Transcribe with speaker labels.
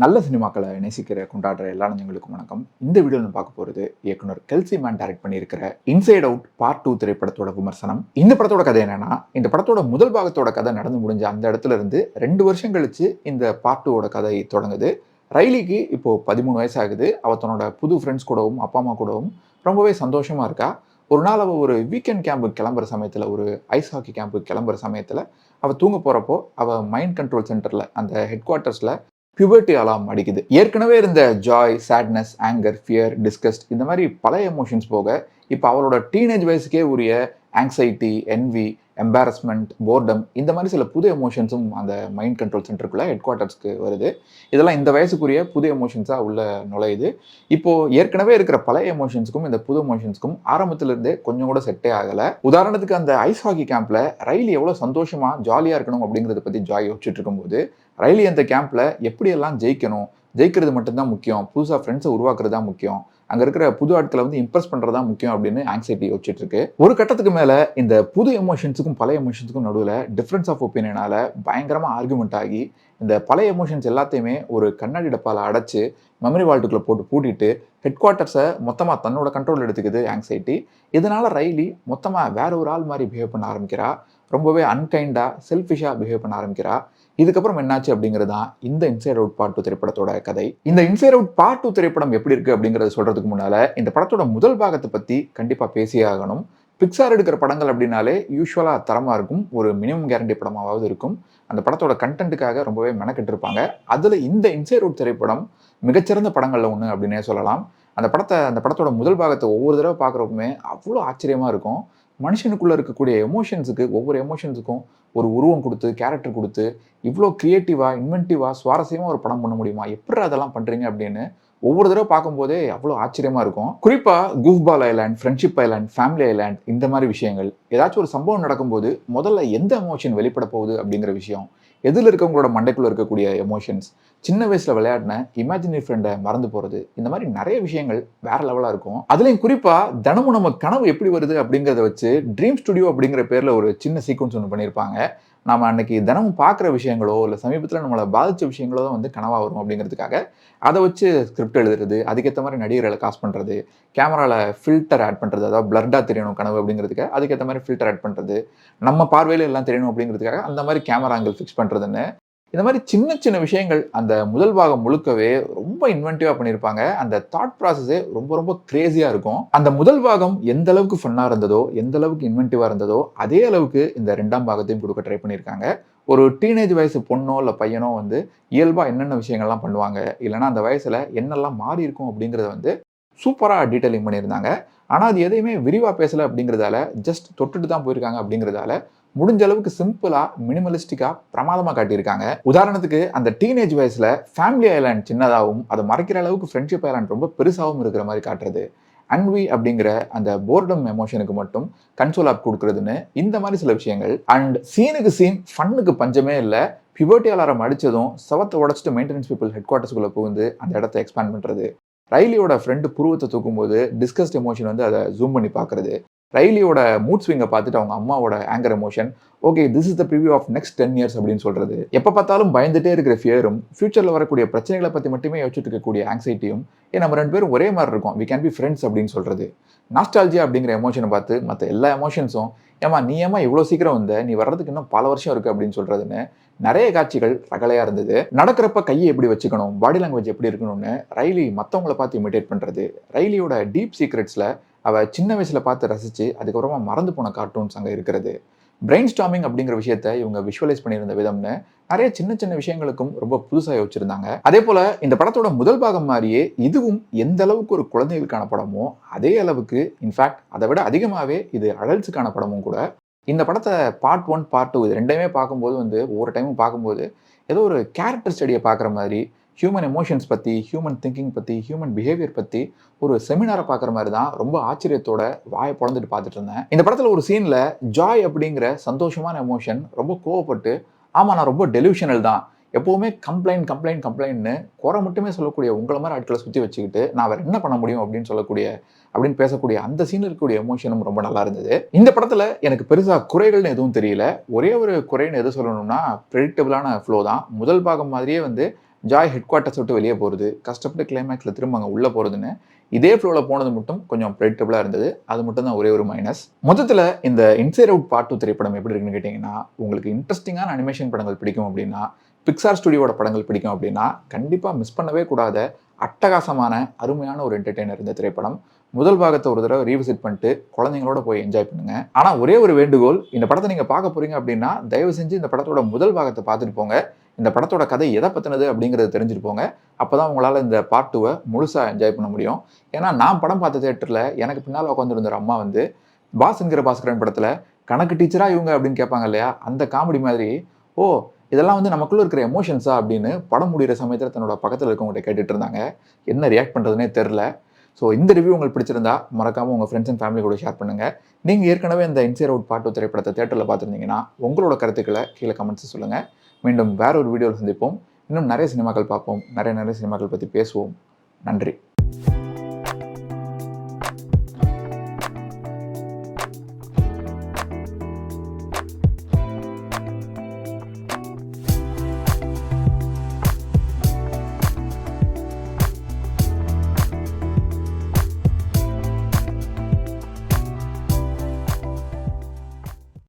Speaker 1: நல்ல சினிமாக்களை நேசிக்கிற கொண்டாடுற எல்லா நெஞ்சங்களுக்கும் வணக்கம். இந்த வீடியோவில் பார்க்க போகிறது இயக்குனர் கெல்சி மேன் டைரக்ட் பண்ணியிருக்கிற இன்சைட் அவுட் பார்ட் 2 திரைப்படத்தோட விமர்சனம். இந்த படத்தோட கதை என்னன்னா, இந்த படத்தோட முதல் பாகத்தோட கதை நடந்து முடிஞ்ச அந்த இடத்துல இருந்து 2 வருஷம் கழிச்சு இந்த பார்ட் 2 கதை தொடங்குது. ரைலிக்கு இப்போ 13 வயசு ஆகுது. அவ தன்னோட புது ஃப்ரெண்ட்ஸ் கூடவும் அப்பா அம்மா கூடவும் ரொம்பவே சந்தோஷமா இருக்கா. ஒரு நாள் அவள் ஒரு வீக்கெண்ட் கேம்புக்கு கிளம்புற சமயத்தில், ஒரு ஐஸ் ஹாக்கி கேம்புக்கு கிளம்புற சமயத்தில் அவள் தூங்க போகிறப்போ அவள் மைண்ட் கண்ட்ரோல் சென்டரில், அந்த ஹெட் குவார்ட்டர்ஸில் பியூபர்ட்டி அலாம் அடிக்குது. ஏற்கனவே இருந்த joy, sadness, anger, fear, disgust இந்த மாதிரி பல எமோஷன்ஸ் போக இப்போ அவளோட டீனேஜ் வயசுக்கே உரிய ஆங்ஸைட்டி, என்வி, எம்பாரஸ்மெண்ட், போர்டம் இந்த மாதிரி சில புது எமோஷன்ஸும் அந்த மைண்ட் கண்ட்ரோல் சென்டருக்குள்ள ஹெட் குவார்ட்டர்ஸ்க்கு வருது. இதெல்லாம் இந்த வயசுக்குரிய புது எமோஷன்ஸாக உள்ள நுழையுது. இப்போது ஏற்கனவே இருக்கிற பழைய எமோஷன்ஸுக்கும் இந்த புது எமோஷன்ஸுக்கும் ஆரம்பத்திலிருந்தே கொஞ்சம் கூட செட்டே ஆகலை. உதாரணத்துக்கு அந்த ஐஸ் ஹாக்கி கேம்பில் ரைலி எவ்வளோ சந்தோஷமாக ஜாலியாக இருக்கணும் அப்படிங்கிறத பற்றி ஜாய் யோசிச்சுட்டு இருக்கும்போது, ரைலி அந்த கேம்பில் எப்படியெல்லாம் ஜெயிக்கணும், ஜெயிக்கிறது மட்டும்தான் முக்கியம், புதுசாக ஃப்ரெண்ட்ஸை உருவாக்குறது தான் முக்கியம், அங்கே இருக்கிற புது ஆட்களை இம்ப்ரெஸ் பண்ணுறது தான் முக்கியம் அப்படின்னு ஆங்ஸைட்டி யோசிச்சுட்டு இருக்கு. ஒரு கட்டத்துக்கு மேலே இந்த புது எமோஷன்ஸுக்கும் பழைய எமோஷன்ஸுக்கும் நடுவில் டிஃப்ரென்ஸ் ஆஃப் ஒப்பீனியனால பயங்கரமாக ஆர்குமெண்ட் ஆகி இந்த பழைய எமோஷன்ஸ் எல்லாத்தையுமே ஒரு கண்ணாடி டப்பாவில் அடைச்சு மெமரி வால்ட்டுக்குள்ளே போட்டு பூட்டிட்டு ஹெட் குவார்ட்டர்ஸை மொத்தமாக தன்னோட கண்ட்ரோல் எடுத்துக்குது ஆங்ஸைட்டி. இதனால ரைலி மொத்தமாக வேற ஒரு ஆள் மாதிரி பிஹேவ் பண்ண ஆரம்பிக்கிறா. ரொம்பவே அன்கைண்டாக, செல்ஃபிஷாக பிஹேவ் பண்ண ஆரம்பிக்கிறா. இதுக்கப்புறம் என்னாச்சு அப்படிங்கிறது தான் இந்த இன்சைட் அவுட் பார்ட் 2 திரைப்படத்தோட கதை. இந்த இன்சைட் அவுட் பார்ட் 2 திரைப்படம் எப்படி இருக்கு அப்படிங்கறத சொல்றதுக்கு முன்னால இந்த படத்தோட முதல் பாகத்தை பத்தி கண்டிப்பா பேசியே ஆகணும். பிக்சார் எடுக்கிற படங்கள் அப்படின்னாலே யூஸ்வலா தரமா இருக்கும், ஒரு மினிமம் கேரண்டி படமாவது இருக்கும். அந்த படத்தோட கண்டென்ட்டுக்காக ரொம்பவே மெனக்கெட்டு இருப்பாங்க. அதுல இந்த இன்சைட் அவுட் திரைப்படம் மிகச்சிறந்த படங்கள்ல ஒன்று அப்படின்னே சொல்லலாம். அந்த படத்தோட முதல் பாகத்தை ஒவ்வொரு தடவை பார்க்குறப்பவுமே அவ்வளோ ஆச்சரியமா இருக்கும். மனுஷனுக்குள்ள இருக்கக்கூடிய எமோஷன்ஸுக்கு, ஒவ்வொரு எமோஷன்ஸுக்கும் ஒரு உருவம் கொடுத்து, கேரக்டர் கொடுத்து, இவ்வளோ கிரியேட்டிவாக, இன்வென்டிவாக, சுவாரஸ்யமாக ஒரு படம் பண்ண முடியுமா, எப்படி அதெல்லாம் பண்ணுறீங்க அப்படின்னு ஒவ்வொரு தடவை பார்க்கும்போதே அவ்வளோ ஆச்சரியமாக இருக்கும். குறிப்பாக Goofball Island, Friendship Island, Family Island இந்த மாதிரி விஷயங்கள், ஏதாச்சும் ஒரு சம்பவம் நடக்கும்போது முதல்ல எந்த எமோஷன் வெளிப்பட போகுது அப்படிங்கிற விஷயம், எதில் இருக்கவங்களோட மண்டைக்குள்ளே இருக்கக்கூடிய எமோஷன்ஸ், சின்ன வயசில் விளையாடின இமேஜினரி ஃப்ரெண்டை மறந்து போகிறது, இந்த மாதிரி நிறைய விஷயங்கள் வேற லெவலாக இருக்கும். அதுலேயும் குறிப்பாக தினமும் நம்ம கனவு எப்படி வருது அப்படிங்கிறத வச்சு ட்ரீம் ஸ்டுடியோ அப்படிங்கிற பேரில் ஒரு சின்ன சீக்வன்ஸ் ஒன்று பண்ணியிருப்பாங்க. நம்ம அன்னைக்கு தினமும் பார்க்குற விஷயங்களோ இல்லை சமீபத்தில் நம்மளை பாதித்த விஷயங்களோ தான் கனவாக வரும் அப்படிங்கிறதுக்காக அதை வச்சு ஸ்கிரிப்ட் எழுதுறது, அதுக்கேற்ற மாதிரி நடிகர்களை காஸ்ட் பண்ணுறது, கேமராவில் ஃபில்டர் ஆட் பண்ணுறது, அதாவது பிளர்டாக தெரியணும் கனவு அப்படிங்கிறதுக்காக அதுக்கேற்ற மாதிரி ஃபில்டர் ஆட் பண்ணுறது, நம்ம பார்வையில் எல்லாம் தெரியணும் அப்படிங்கிறதுக்காக அந்த மாதிரி கேமரா ஆங்கிள் ஃபிக்ஸ் பண்ணுறதுன்னு இந்த மாதிரி சின்ன சின்ன விஷயங்கள் அந்த முதல் பாகம் முழுக்கவே ரொம்ப இன்வென்டிவாக பண்ணியிருப்பாங்க. அந்த தாட் ப்ராசஸே ரொம்ப ரொம்ப கிரேசியாக இருக்கும். அந்த முதல் பாகம் எந்த அளவுக்கு ஃபன்னாக இருந்ததோ, எந்த அளவுக்கு இன்வென்டிவாக இருந்ததோ, அதே அளவுக்கு இந்த 2ஆம் பாகத்தையும் கொடுக்க ட்ரை பண்ணியிருக்காங்க. ஒரு டீனேஜ் வயசு பொண்ணோ இல்லை பையனோ இயல்பாக என்னென்ன விஷயங்கள்லாம் பண்ணுவாங்க, இல்லைனா அந்த வயசில் என்னெல்லாம் மாறி இருக்கும் அப்படிங்கிறத சூப்பராக டீட்டெயிலிங் பண்ணியிருந்தாங்க. ஆனால் அது எதையுமே விரிவாக பேசலை அப்படிங்கிறதால, ஜஸ்ட் தொட்டுட்டு தான் போயிருக்காங்க அப்படிங்கிறதால முடிஞ்ச அளவுக்கு சிம்பிளா, மினிமலிஸ்டிக்கா, பிரமாதமா காட்டியிருக்காங்க. உதாரணத்துக்கு அந்த டீனேஜ் வயசுல ஃபேமிலி ஐலாண்ட் சின்னதாகவும் அதை மறைக்கிற அளவுக்கு ஃப்ரெண்ட்ஷிப் ஐலாண்ட் ரொம்ப பெருசாகவும் இருக்கிற மாதிரி காட்டுறது, அன்வி அப்படிங்கிற அந்த போர்டம் எமோஷனுக்கு மட்டும் கன்சோல் ஆப் கொடுக்குறதுன்னு இந்த மாதிரி சில விஷயங்கள். அண்ட் சீனுக்கு சீன் ஃபன்னுக்கு பஞ்சமே இல்லை. பியூபர்ட்டி அலாரம் அடிச்சதும் சவத்தை உடச்சிட்டு மெயின்டெனன்ஸ் பீப்புள் ஹெட் குவார்ட்டர்ஸ்குள்ள புகுந்து அந்த இடத்த எக்ஸ்பேண்ட் பண்றது, ரைலியோட ஃப்ரெண்டு புருவத்தை தூக்கும்போது டிஸ்கஸ்ட் எமோஷன் அதை ஜூம் பண்ணி பார்க்கறது, ரைலியோட மூட் ஸ்விங்கை பார்த்துட்டு அவங்க அம்மாவோட anger emotion, okay this is the preview of next 10 years அப்படின்னு சொல்றது, எப்போ பார்த்தாலும் பயந்துட்டே இருக்கிற ஃபியரும், ஃபியூச்சரில் வரக்கூடிய பிரச்சனைகளை பற்றி மட்டுமே யோசிச்சுட்டு இருக்கக்கூடிய ஆங்ஸைட்டியும், நம்ம 2 பேரும் ஒரே மாதிரி இருக்கும், வி கேன் பி ஃப்ரெண்ட்ஸ் அப்படின்னு சொல்றது, நாஸ்டால்ஜியா அப்படிங்கிற எமோஷனை பார்த்து மற்ற எல்லா எமோஷன்ஸும், ஏமா நீ ஏமா இவ்வளோ சீக்கிரம் நீ வர்றதுக்கு இன்னும் பல வருஷம் இருக்கு அப்படின்னு சொல்றதுன்னு நிறைய காட்சிகள் ரகலையா இருந்தது. நடக்கிறப்ப கையை எப்படி வச்சுக்கணும், பாடி லாங்குவேஜ் எப்படி இருக்கணும்னு ரைலி மற்றவங்களை பார்த்து இமிடேட் பண்றது, ரைலியோட டீப் சீக்ரெட்ஸ்ல அவள் சின்ன வயசில் பார்த்து ரசித்து அதுக்கப்புறமா மறந்து போன கார்ட்டூன்ஸ் அங்கே இருக்கிறது, பிரெயின் ஸ்டாமிங் அப்படிங்கிற விஷயத்த இவங்க விஷுவலைஸ் பண்ணியிருந்த விதம்னு நிறைய சின்ன சின்ன விஷயங்களுக்கும் ரொம்ப புதுசாக யோசிச்சிருந்தாங்க. அதே போல் இந்த படத்தோட முதல் பாகம் மாதிரியே இதுவும் எந்த அளவுக்கு ஒரு குழந்தைகளுக்கான படமோ அதே அளவுக்கு, இன்ஃபேக்ட் அதை விட அதிகமாகவே இது அடல்ட்ஸுக்கான படமும் கூட. இந்த படத்தை பார்ட் 1 பார்ட் 2 இது ரெண்டையுமே பார்க்கும்போது ஒவ்வொரு டைமும் பார்க்கும்போது ஏதோ ஒரு கேரக்டர் ஸ்டடியை பார்க்குற மாதிரி, ஹியூமன் எமோஷன்ஸ் பற்றி, ஹியூமன் திங்கிங் பற்றி, ஹியூமன் பிஹேவியர் பற்றி ஒரு செமினாரை பார்க்குற மாதிரி தான் ரொம்ப ஆச்சரியத்தோட வாயை பொழந்துட்டு பார்த்துட்டு இருந்தேன். இந்த படத்தில் ஒரு சீனில் ஜாய் அப்படிங்கிற சந்தோஷமான எமோஷன் ரொம்ப கோவப்பட்டு, ஆமாம் நான் ரொம்ப டெலியூஷனல் தான், எப்போவுமே கம்ப்ளைண்ட்னு குறை மட்டுமே சொல்லக்கூடிய உங்களை மாதிரி ஆட்களை சுற்றி வச்சுக்கிட்டு நான் வேறு என்ன பண்ண முடியும் அப்படின்னு பேசக்கூடிய அந்த சீனில் இருக்கக்கூடிய எமோஷனும் ரொம்ப நல்லா இருந்தது. இந்த படத்தில் எனக்கு பெருசாக குறைகள்னு எதுவும் தெரியல. ஒரே ஒரு குறைன்னு எது சொல்லணும்னா ப்ரெடிக்டபிளான ஃப்ளோ தான். முதல் பாகம் மாதிரியே ஜாய் ஹெட் குவார்ட்டர்ஸ் விட்டு வெளியே போகிறது, கஷ்டப்பட்டு கிளைமேக்ஸில் திரும்ப அங்கே உள்ளே போகிறதுன்னு இதே ஃப்ளோவில் போனது மட்டும் கொஞ்சம் ப்ரெடிக்டபுளாக இருந்தது. அது மட்டும் தான் ஒரே ஒரு மைனஸ். மொத்தத்தில் இந்த இன்சைட் அவுட் பார்ட் 2 திரைப்படம் எப்படி இருக்குன்னு கேட்டிங்கன்னா, உங்களுக்கு இன்ட்ரெஸ்டிங்கான அனிமேஷன் படங்கள் பிடிக்கும் அப்படின்னா, பிக்சார் ஸ்டுடியோட படங்கள் பிடிக்கும் அப்படின்னா கண்டிப்பாக மிஸ் பண்ணவே கூடாத அட்டகாசமான அருமையான ஒரு என்டர்டெய்னர் இந்த திரைப்படம். முதல் பாகத்தை ஒரு தடவை ரீவிசிட் பண்ணிட்டு குழந்தைங்களோட போய் என்ஜாய் பண்ணுங்க. ஆனால் ஒரே ஒரு வேண்டுகோள், இந்த படத்தை நீங்கள் பார்க்க போறீங்க அப்படின்னா தயவு செஞ்சு இந்த படத்தோட முதல் பாகத்தை பார்த்துட்டு போங்க. இந்த படத்தோட கதை எதை பற்றினது அப்படிங்கிறத தெரிஞ்சுட்டு போங்க. அப்போ தான் உங்களால் இந்த பார்ட் 2 முழுசாக என்ஜாய் பண்ண முடியும். ஏன்னா நான் படம் பார்த்த தேட்டரில் எனக்கு பின்னால் உட்காந்துருந்த ஒரு அம்மா வந்து பாஸ்ங்கிற பாஸ்கரன் படத்தில் கணக்கு டீச்சரா இவங்க அப்படின்னு கேட்பாங்க இல்லையா, அந்த காமெடி மாதிரி ஓ இதெல்லாம் வந்து நமக்குள்ள இருக்கிற எமோஷன்ஸா அப்படின்னு படம் முடிகிற சமயத்தில் தன்னோட பக்கத்தில் இருக்கவங்ககிட்ட கேட்டுட்டு இருந்தாங்க. என்ன ரியாக்ட் பண்ணுறதுனே தெரில. ஸோ இந்த ரிவ்யூ உங்களுக்கு பிடிச்சிருந்தா மறக்காமல் உங்கள் ஃப்ரெண்ட்ஸ் அண்ட் ஃபேமிலி கூட ஷேர் பண்ணுங்கள். நீங்கள் ஏற்கனவே இந்த இன்சைட் அவுட் பார்ட் 2 திரைப்படத்தை தேட்டரில் பார்த்துருந்தீங்கன்னா உங்களோட கருத்துக்களை கீழே கமெண்ட்ஸ் சொல்லுங்கள். மீண்டும் வேற ஒரு வீடியோவில் சந்திப்போம். இன்னும் நிறைய சினிமாக்கள் பார்ப்போம். நிறைய சினிமாக்கள் பற்றி பேசுவோம். நன்றி.